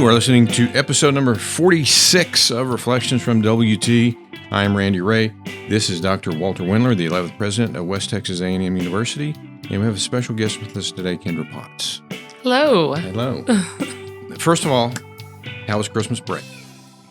You are listening to episode number 46 of Reflections from WT. I am Randy Ray. This is Dr. Walter Wendler, the 11th president of West Texas A&M University. And we have a special guest with us today, Kendra Potts. Hello. Hello. First of all, how was Christmas break?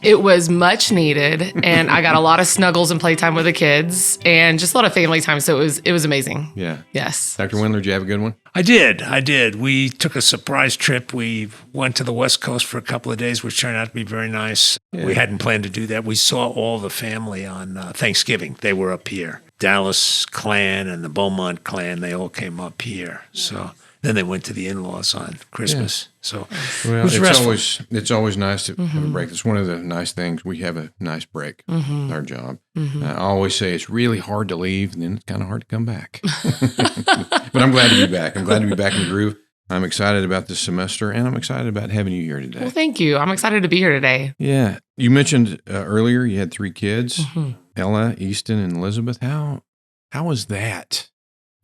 It was much needed, and I got a lot of snuggles and playtime with the kids, and just a lot of family time. So it was amazing. Yeah. Yes. Dr. Wendler, did you have a good one? I did. We took a surprise trip. We went to the West Coast for a couple of days, which turned out to be very nice. Yeah. We hadn't planned to do that. We saw all the family on Thanksgiving. They were up here. Dallas clan and the Beaumont clan, they all came up here. So then they went to the in-laws on Christmas. Yeah. So well, it's always nice to have a break. It's one of the nice things. We have a nice break with our job. I always say it's really hard to leave, and then it's kind of hard to come back. But I'm glad to be back. I'm glad to be back in the groove. I'm excited about this semester, and I'm excited about having you here today. Well, thank you. I'm excited to be here today. Yeah. You mentioned earlier you had 3 kids, Ella, Easton, and Elizabeth. How was that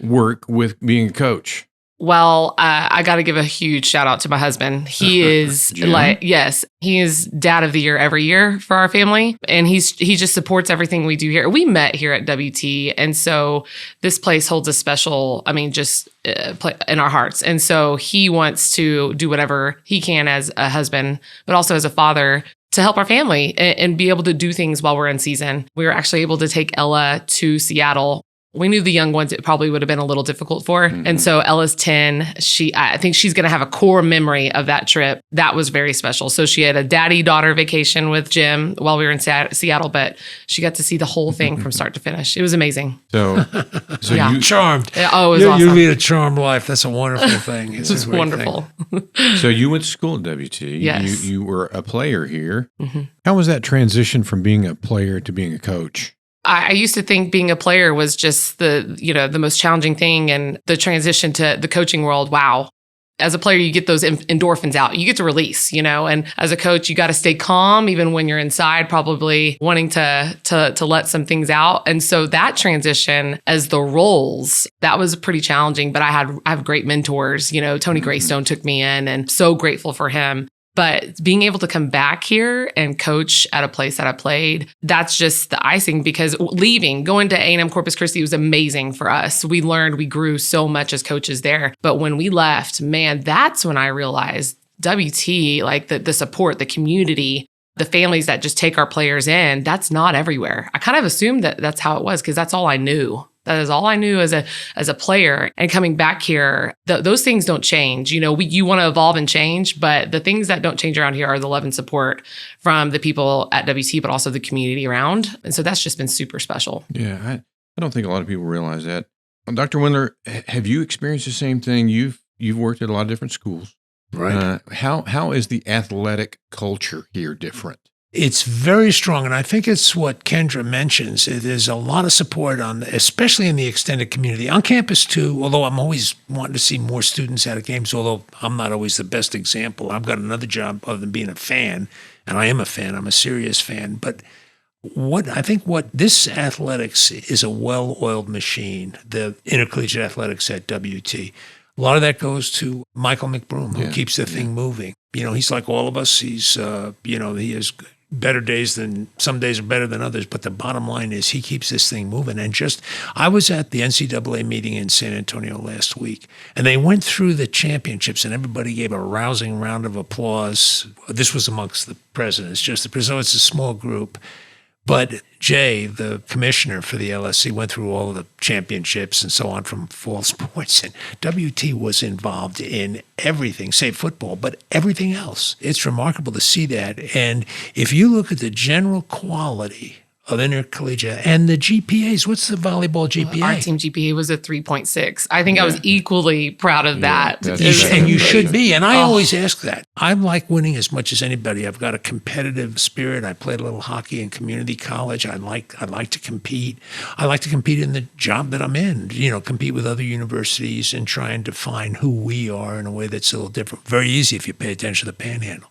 work with being a coach? Well, I got to give a huge shout out to my husband. He is he is dad of the year every year for our family. And he just supports everything we do here. We met here at WT. And so this place holds a special, in our hearts. And so he wants to do whatever he can as a husband, but also as a father to help our family and be able to do things while we're in season. We were actually able to take Ella to Seattle. We knew the young ones, it probably would have been a little difficult for. And so Ella's 10. I think she's going to have a core memory of that trip. That was very special. So she had a daddy-daughter vacation with Jim while we were in Seattle, but she got to see the whole thing from start to finish. It was amazing. So yeah. You charmed. Oh, it was awesome. You lead a charmed life. That's a wonderful thing. It was wonderful. So you went to school at WT. Yes. You were a player here. How was that transition from being a player to being a coach? I used to think being a player was just the most challenging thing, and the transition to the coaching world. Wow. As a player, you get those endorphins out. You get to release, and as a coach, you got to stay calm even when you're inside, probably wanting to let some things out. And so that transition as the roles, that was pretty challenging, but I have great mentors. Tony Greystone took me in, and so grateful for him. But being able to come back here and coach at a place that I played, that's just the icing, because going to A&M Corpus Christi was amazing for us. We grew so much as coaches there. But when we left, man, that's when I realized WT, like the support, the community, the families that just take our players in, that's not everywhere. I kind of assumed that that's how it was because that's all I knew. That is all I knew as a player. And coming back here, those things don't change. You want to evolve and change, but the things that don't change around here are the love and support from the people at WT, but also the community around. And so that's just been super special. Yeah, I don't think a lot of people realize that. Dr. Wendler, have you experienced the same thing? You've worked at a lot of different schools. Right. How is the athletic culture here different? It's very strong, and I think it's what Kendra mentions. There's a lot of support especially in the extended community. On campus, too, although I'm always wanting to see more students at games, although I'm not always the best example. I've got another job other than being a fan, and I am a fan. I'm a serious fan. But what this athletics is a well-oiled machine, the intercollegiate athletics at WT. A lot of that goes to Michael McBroom, who keeps the thing moving. He's like all of us. He's, he has better days than some days are better than others. But the bottom line is he keeps this thing moving. And I was at the NCAA meeting in San Antonio last week, and they went through the championships, and everybody gave a rousing round of applause. This was amongst the presidents, so it's a small group. But Jay, the commissioner for the LSC, went through all of the championships and so on from fall sports, and WT was involved in everything, save football, but everything else. It's remarkable to see that. And if you look at the general quality of intercollegiate and the GPAs, what's the volleyball GPA? Our team GPA was a 3.6. I think I was equally proud of that. And you should be. And I always ask that. I like winning as much as anybody. I've got a competitive spirit. I played a little hockey in community college. I like to compete. I like to compete in the job that I'm in, compete with other universities and try and define who we are in a way that's a little different. Very easy if you pay attention to the panhandle.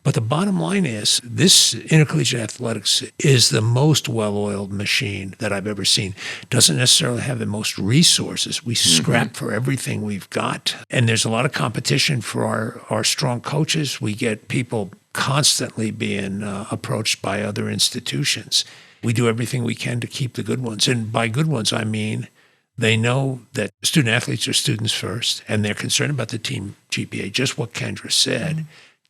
But the bottom line is this intercollegiate athletics is the most well-oiled machine that I've ever seen. Doesn't necessarily have the most resources. We scrap for everything we've got. And there's a lot of competition for our strong coaches. We get people constantly being approached by other institutions. We do everything we can to keep the good ones. And by good ones, I mean they know that student athletes are students first, and they're concerned about the team GPA, just what Kendra said.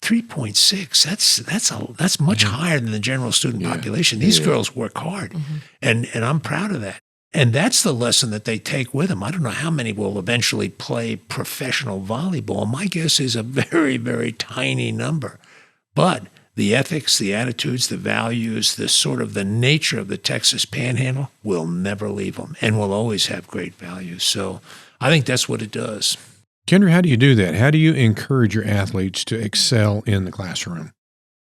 3.6, that's much higher than the general student population. These girls work hard, and I'm proud of that. And that's the lesson that they take with them. I don't know how many will eventually play professional volleyball. My guess is a very, very tiny number. But the ethics, the attitudes, the values, the sort of the nature of the Texas Panhandle will never leave them and will always have great values. So I think that's what it does. Kendra, how do you do that? How do you encourage your athletes to excel in the classroom?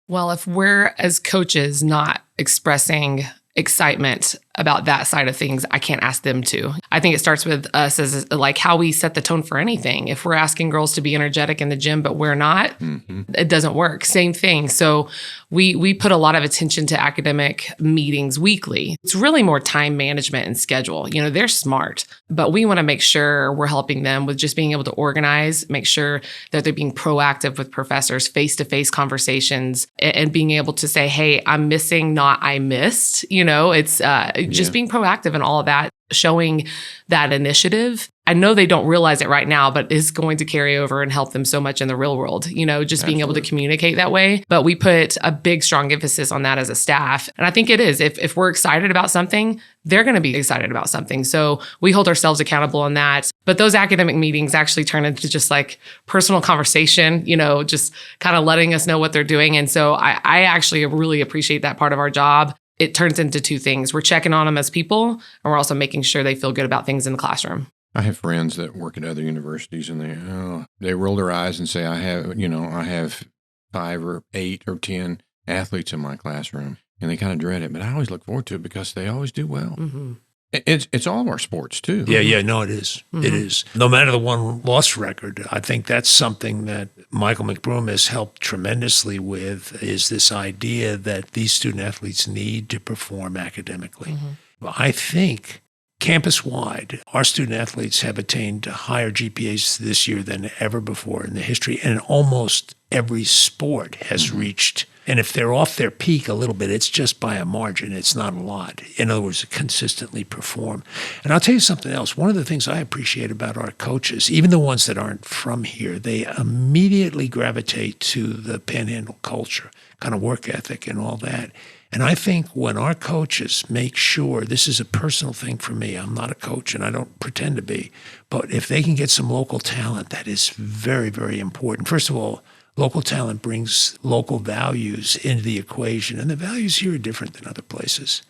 Well, if we're as coaches not expressing excitement about that side of things, I can't ask them to. I think it starts with us as like how we set the tone for anything. If we're asking girls to be energetic in the gym, but we're not, it doesn't work. Same thing. So we put a lot of attention to academic meetings weekly. It's really more time management and schedule. You know, they're smart, but we want to make sure we're helping them with just being able to organize, make sure that they're being proactive with professors, face-to-face conversations, and being able to say, hey, I'm missing, not I missed. You know, it's just being proactive and all of that, showing that initiative. I know they don't realize it right now, but it's going to carry over and help them so much in the real world, you know, just being able to communicate that way. But we put a big, strong emphasis on that as a staff. And I think it is. If we're excited about something, they're going to be excited about something. So we hold ourselves accountable on that. But those academic meetings actually turn into just like personal conversation, you know, just kind of letting us know what they're doing. And so I actually really appreciate that part of our job. It turns into two things. We're checking on them as people, and we're also making sure they feel good about things in the classroom. I have friends that work at other universities, and they roll their eyes and say, I have 5 or 8 or 10 athletes in my classroom, and they kind of dread it. But I always look forward to it because they always do well. It's all of our sports too. No, it is. It is. No matter the one-loss record, I think that's something that Michael McBroom has helped tremendously with, is this idea that these student athletes need to perform academically. I think campus-wide, our student athletes have attained higher GPAs this year than ever before in the history, and almost every sport has reached. And if they're off their peak a little bit, it's just by a margin. It's not a lot. In other words, consistently perform. And I'll tell you something else. One of the things I appreciate about our coaches, even the ones that aren't from here, they immediately gravitate to the Panhandle culture, kind of work ethic and all that. And I think when our coaches make sure, this is a personal thing for me, I'm not a coach and I don't pretend to be, but if they can get some local talent, that is very, very important. First of all, local talent brings local values into the equation, and the values here are different than other places.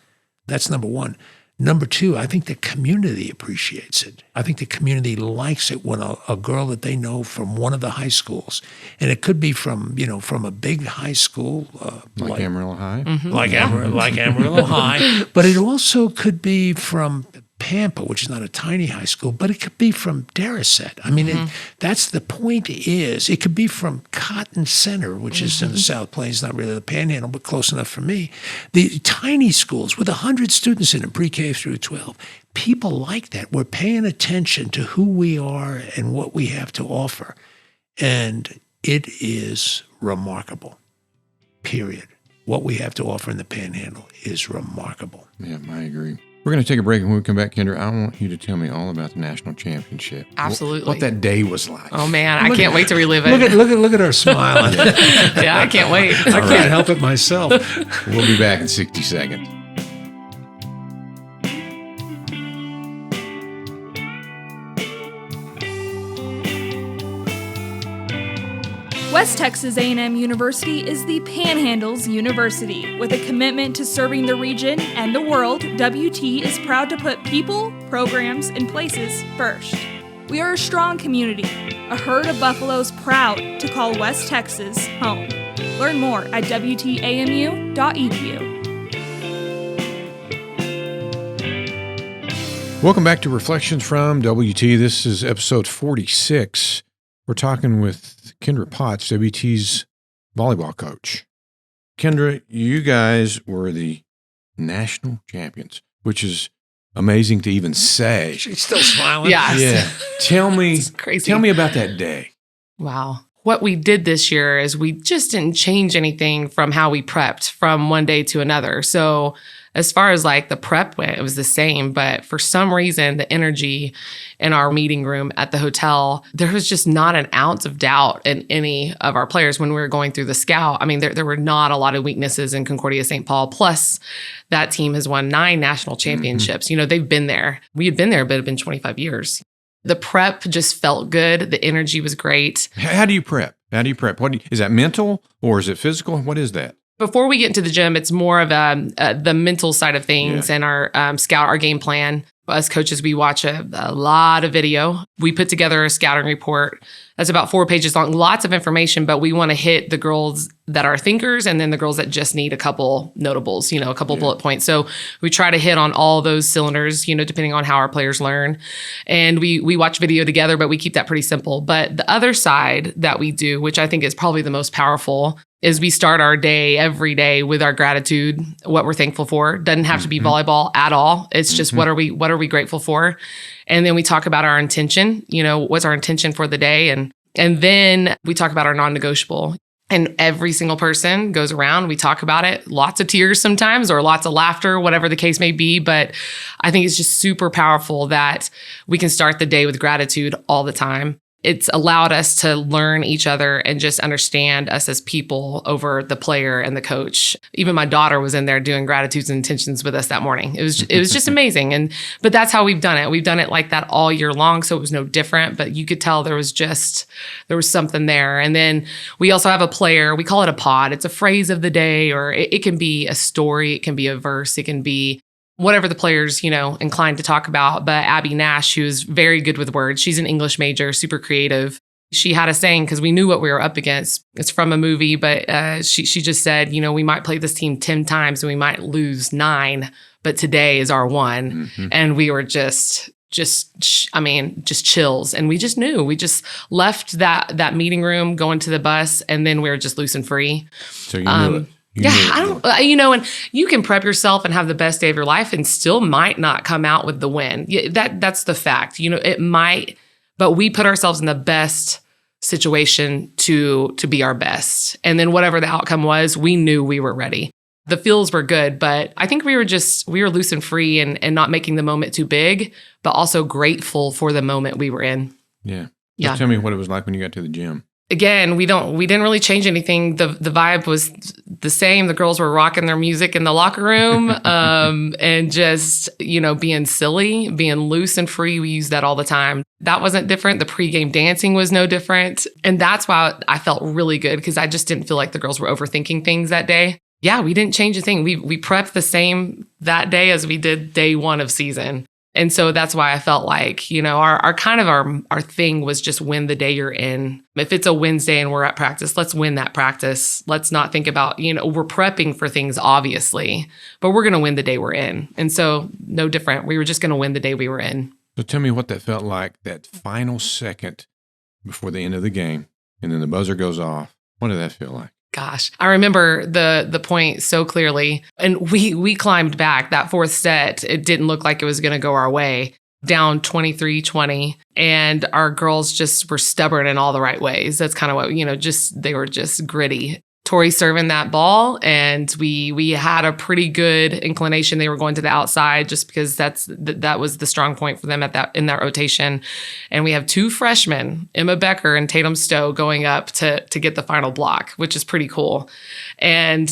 That's number one. Number two, I think the community appreciates it. I think the community likes it when a girl that they know from one of the high schools, and it could be from a big high school. Like Amarillo High? Like Amarillo High. But it also could be from Pampa, which is not a tiny high school, but it could be from Darasset. I mean, that's the point is, it could be from Cotton Center, which is in the South Plains, not really the Panhandle, but close enough for me. The tiny schools with 100 students in them, pre-K through 12. People like that. We're paying attention to who we are and what we have to offer. And it is remarkable, period. What we have to offer in the Panhandle is remarkable. Yeah, I agree. We're going to take a break, and when we come back, Kendra, I want you to tell me all about the national championship. Absolutely. What that day was like. Oh, man, I can't wait to relive it. Look at her smiling. Yeah, I can't wait. I can't help it myself. We'll be back in 60 seconds. West Texas A&M University is the Panhandle's university. With a commitment to serving the region and the world, WT is proud to put people, programs, and places first. We are a strong community, a herd of buffaloes proud to call West Texas home. Learn more at WTAMU.edu. Welcome back to Reflections from WT. This is episode 46. We're talking with Kendra Potts, WT's volleyball coach. Kendra, you guys were the national champions, which is amazing to even say. She's still smiling. Yes. Yeah. It's crazy. Tell me about that day. Wow. What we did this year is we just didn't change anything from how we prepped from one day to another. So as far as like the prep went, it was the same. But for some reason, the energy in our meeting room at the hotel, there was just not an ounce of doubt in any of our players when we were going through the scout. I mean, there were not a lot of weaknesses in Concordia St. Paul. Plus, that team has won 9 national championships. You know, they've been there. We had been there, but it had been 25 years. The prep just felt good. The energy was great. How do you prep? Is that mental or is it physical? What is that? Before we get into the gym, it's more of the mental side of things and our our game plan. As coaches, we watch a lot of video. We put together a scouting report that's about 4 pages long, lots of information, but we want to hit the girls that are thinkers and then the girls that just need a couple notables, a couple bullet points. So we try to hit on all those cylinders, depending on how our players learn. And we watch video together, but we keep that pretty simple. But the other side that we do, which I think is probably the most powerful, is we start our day every day with our gratitude, what we're thankful for. Doesn't have to be volleyball at all. It's just what are we grateful for? And then we talk about our intention, what's our intention for the day? And then we talk about our non-negotiable. And every single person goes around, we talk about it, lots of tears sometimes or lots of laughter, whatever the case may be. But I think it's just super powerful that we can start the day with gratitude all the time. It's allowed us to learn each other and just understand us as people over the player and the coach. Even my daughter was in there doing gratitudes and intentions with us that morning. It was just amazing. But that's how we've done it. We've done it like that all year long. So it was no different, but you could tell there was something there. And then we also have a player, we call it a pod. It's a phrase of the day, or it can be a story. It can be a verse. It can be whatever the player's, inclined to talk about. But Abby Nash, who's very good with words, she's an English major, super creative. She had a saying, because we knew what we were up against. It's from a movie, but she just said, we might play this team 10 times and we might lose 9, but today is our one. And we were just chills. And we just knew. We just left that meeting room, going to the bus, and then we were just loose and free. So you knew it. And you can prep yourself and have the best day of your life and still might not come out with the win. That's the fact. It might, but we put ourselves in the best situation to be our best. And then whatever the outcome was, we knew we were ready. The feels were good, but I think we were loose and free and not making the moment too big, but also grateful for the moment we were in. Yeah. So tell me what it was like when you got to the gym. Again, we didn't really change anything. The vibe was the same. The girls were rocking their music in the locker room, and just, being silly, being loose and free. We use that all the time. That wasn't different. The pregame dancing was no different. And that's why I felt really good, because I just didn't feel like the girls were overthinking things that day. Yeah, we didn't change a thing. We prepped the same that day as we did day 1 of season. And so that's why I felt like, our thing was just win the day you're in. If it's a Wednesday and we're at practice, let's win that practice. Let's not think about, we're prepping for things, obviously, but we're going to win the day we're in. And so no different. We were just going to win the day we were in. So tell me what that felt like, that final second before the end of the game, and then the buzzer goes off. What did that feel like? Gosh, I remember the point so clearly. And we climbed back that 4th set. It didn't look like it was going to go our way, down 23-20. And our girls just were stubborn in all the right ways. That's kind of what, they were just gritty. Tori serving that ball, and we had a pretty good inclination they were going to the outside, just because that was the strong point for them in that rotation. And we have 2 freshmen, Emma Becker and Tatum Stowe, going up to get the final block, which is pretty cool. And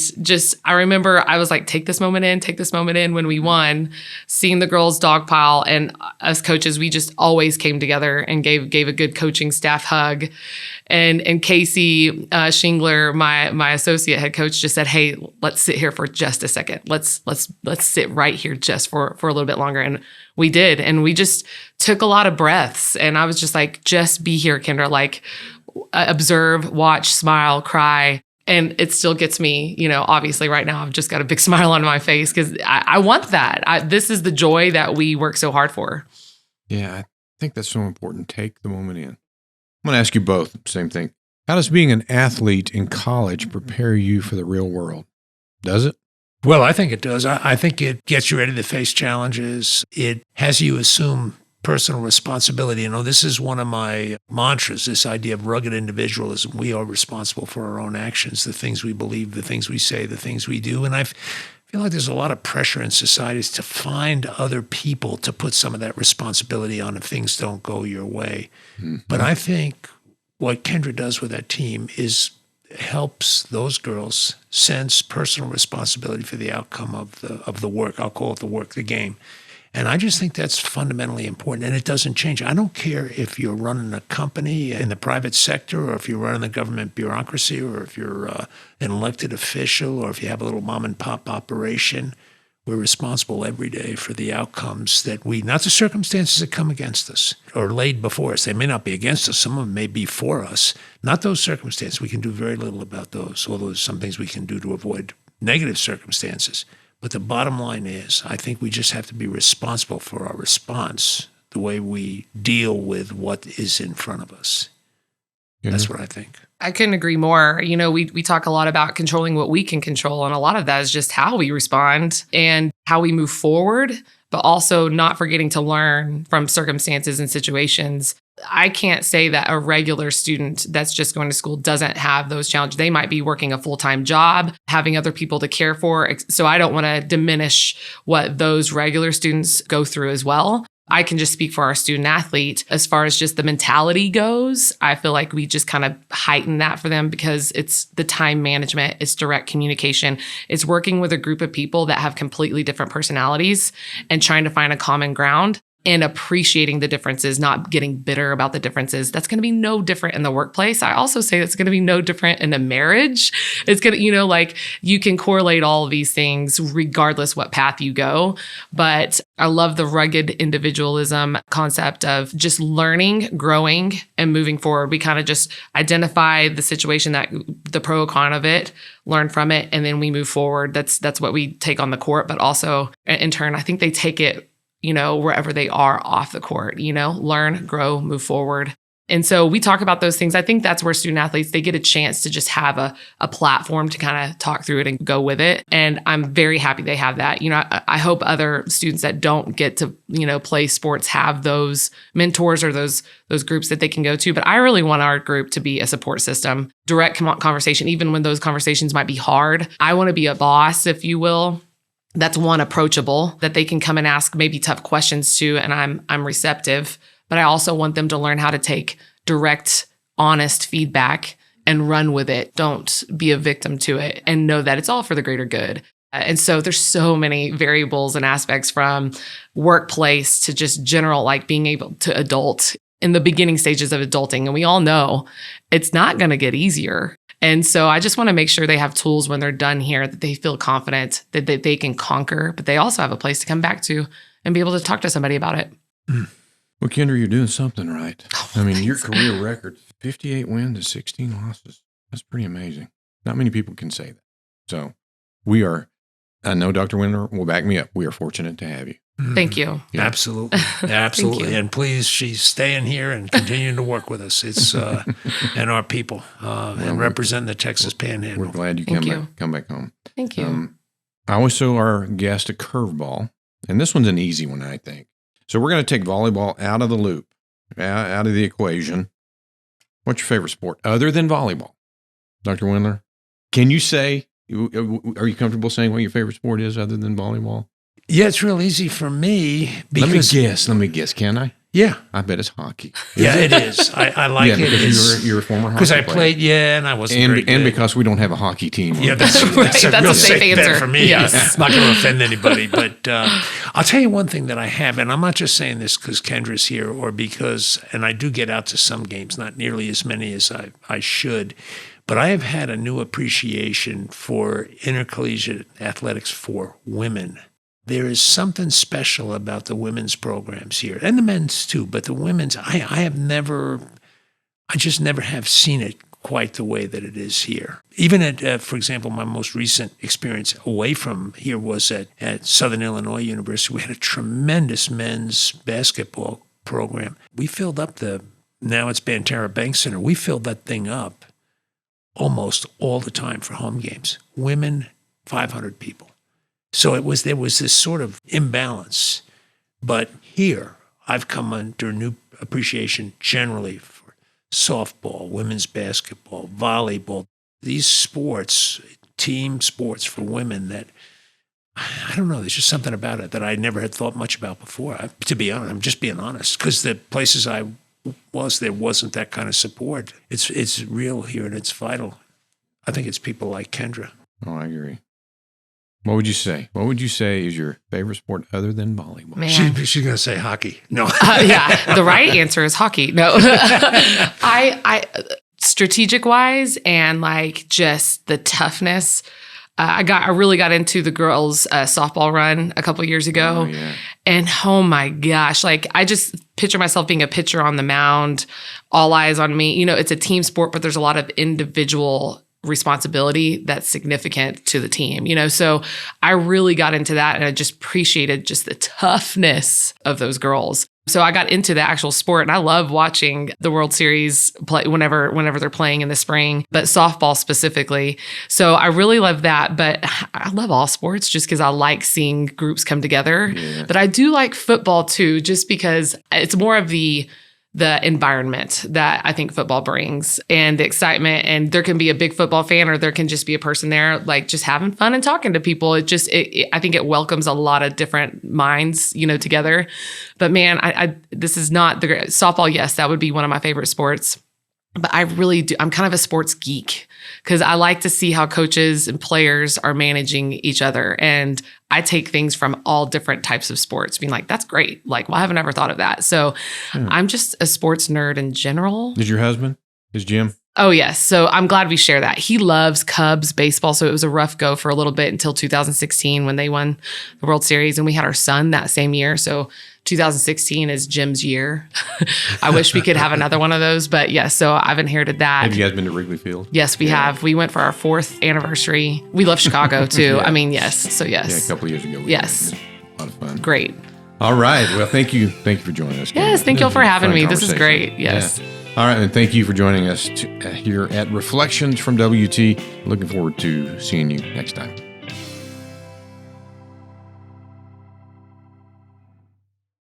I remember I was like, take this moment in when we won, seeing the girls dogpile, and us coaches, we just always came together and gave a good coaching staff hug. And Casey Shingler, my associate head coach, just said, "Hey, let's sit here for just a second. Let's sit right here just for a little bit longer." And we did, and we just took a lot of breaths. And I was just like, "Just be here, Kendra. Like, observe, watch, smile, cry." And it still gets me, obviously right now I've just got a big smile on my face, because I want that. This is the joy that we work so hard for. Yeah, I think that's so important. Take the moment in. I'm going to ask you both the same thing. How does being an athlete in college prepare you for the real world? Does it? Well, I think it does. I think it gets you ready to face challenges. It has you assume personal responsibility. This is one of my mantras, this idea of rugged individualism. We are responsible for our own actions, the things we believe, the things we say, the things we do. And I feel like there's a lot of pressure in societies to find other people to put some of that responsibility on if things don't go your way. Mm-hmm. But I think what Kendra does with that team is helps those girls sense personal responsibility for the outcome of the work. I'll call it the work, the game. And I just think that's fundamentally important, and it doesn't change. I don't care if you're running a company in the private sector, or if you're running the government bureaucracy, or if you're an elected official, or if you have a little mom and pop operation. We're responsible every day for the outcomes that not the circumstances that come against us or laid before us. They may not be against us. Some of them may be for us. Not those circumstances. We can do very little about those, although there's some things we can do to avoid negative circumstances. But the bottom line is, I think we just have to be responsible for our response, the way we deal with what is in front of us. Yeah. That's what I think. I couldn't agree more. We talk a lot about controlling what we can control, and a lot of that is just how we respond and how we move forward, but also not forgetting to learn from circumstances and situations. I can't say that a regular student that's just going to school doesn't have those challenges. They might be working a full-time job, having other people to care for. So I don't want to diminish what those regular students go through as well. I can just speak for our student athlete. As far as just the mentality goes, I feel like we just kind of heighten that for them because it's the time management, it's direct communication, it's working with a group of people that have completely different personalities and trying to find a common ground and appreciating the differences, not getting bitter about the differences. That's going to be no different in the workplace. I also say it's going to be no different in a marriage. It's going to, you can correlate all of these things regardless what path you go. But I love the rugged individualism concept of just learning, growing, and moving forward. We kind of just identify the situation, that the pro and con of it, learn from it, and then we move forward. That's what we take on the court, but also in turn, I think they take it wherever they are off the court, learn, grow, move forward. And so we talk about those things. I think that's where student athletes, they get a chance to just have a platform to kind of talk through it and go with it. And I'm very happy they have that. I hope other students that don't get to, play sports have those mentors or those groups that they can go to. But I really want our group to be a support system, direct conversation, even when those conversations might be hard. I want to be a boss, if you will. That's one, approachable, that they can come and ask maybe tough questions to, and I'm receptive. But I also want them to learn how to take direct, honest feedback and run with it. Don't be a victim to it and know that it's all for the greater good. And so there's so many variables and aspects from workplace to just general, being able to adult in the beginning stages of adulting. And we all know it's not going to get easier. And so I just want to make sure they have tools when they're done here, that they feel confident that they can conquer, but they also have a place to come back to and be able to talk to somebody about it. Well, Kendra, you're doing something right. Your career record, 58 wins and 16 losses. That's pretty amazing. Not many people can say that. So I know Dr. Wendler will back me up. We are fortunate to have you. Thank you. Yeah. Absolutely. Absolutely. And please, she's staying here and continuing to work with us. It's and our people and representing the Texas Panhandle. We're glad you come back home. Thank you. I always show our guest a curveball, and this one's an easy one, I think. So we're going to take volleyball out of the loop, out of the equation. What's your favorite sport other than volleyball? Dr. Wendler, can you say, are you comfortable saying what your favorite sport is other than volleyball? Yeah, it's real easy for me because... Let me guess. Can I? Yeah. I bet it's hockey. It is. I like it. Because you're a former hockey player. Because I played, and I wasn't very good. And because we don't have a hockey team. Yeah, that's a real safe answer for me. Yes. I'm not going to offend anybody. But I'll tell you one thing that I have, and I'm not just saying this because Kendra's here or because, and I do get out to some games, not nearly as many as I should, but I have had a new appreciation for intercollegiate athletics for women. There is something special about the women's programs here, and the men's too, but the women's, I just never have seen it quite the way that it is here. Even at, for example, my most recent experience away from here was at Southern Illinois University. We had a tremendous men's basketball program. We filled up now it's Banterra Bank Center. We filled that thing up almost all the time for home games. Women, 500 people. So there was this sort of imbalance. But here, I've come under new appreciation generally for softball, women's basketball, volleyball, these sports, team sports for women that, I don't know, there's just something about it that I never had thought much about before. To be honest, I'm just being honest, because the places I was, there wasn't that kind of support. It's real here and it's vital. I think it's people like Kendra. Oh, I agree. What would you say? What would you say is your favorite sport other than volleyball? Man. She's going to say hockey. No. Yeah, the right answer is hockey. No, I strategic wise and like just the toughness. I really got into the girls' softball run a couple years ago. Oh, yeah. And oh my gosh, like I just picture myself being a pitcher on the mound, all eyes on me. You know, it's a team sport, but there's a lot of individual responsibility that's significant to the team, you know? So I really got into that and I just appreciated just the toughness of those girls. So I got into the actual sport and I love watching the World Series play whenever they're playing in the spring, but softball specifically. So I really love that, but I love all sports just because I like seeing groups come together. Yeah. But I do like football too, just because it's more of the environment that I think football brings and the excitement. And there can be a big football fan or there can just be a person there like just having fun and talking to people. I think it welcomes a lot of different minds, you know, together. But man, this is not the softball. Yes, that would be one of my favorite sports. But I really do. I'm kind of a sports geek because I like to see how coaches and players are managing each other. And I take things from all different types of sports, being like, that's great. Like, well, I haven't ever thought of that. So I'm just a sports nerd in general. Is your husband? Is Jim? Oh, yes. So I'm glad we share that. He loves Cubs baseball. So it was a rough go for a little bit until 2016 when they won the World Series. And we had our son that same year. So 2016 is Jim's year. I wish we could have another one of those. But yes, so I've inhered that. Have you guys been to Wrigley Field? Yes, we have. We went for our 4th anniversary. We love Chicago too. Yeah. I mean, yes. So yes. Yeah, a couple of years ago. Yes. Went. A lot of fun. Great. All right. Well, thank you. Thank you for joining us. Yes, thank This y'all was for a having fun me. This is conversation. great. Yes. Yeah. All right. And thank you for joining us here at Reflections from WT. Looking forward to seeing you next time.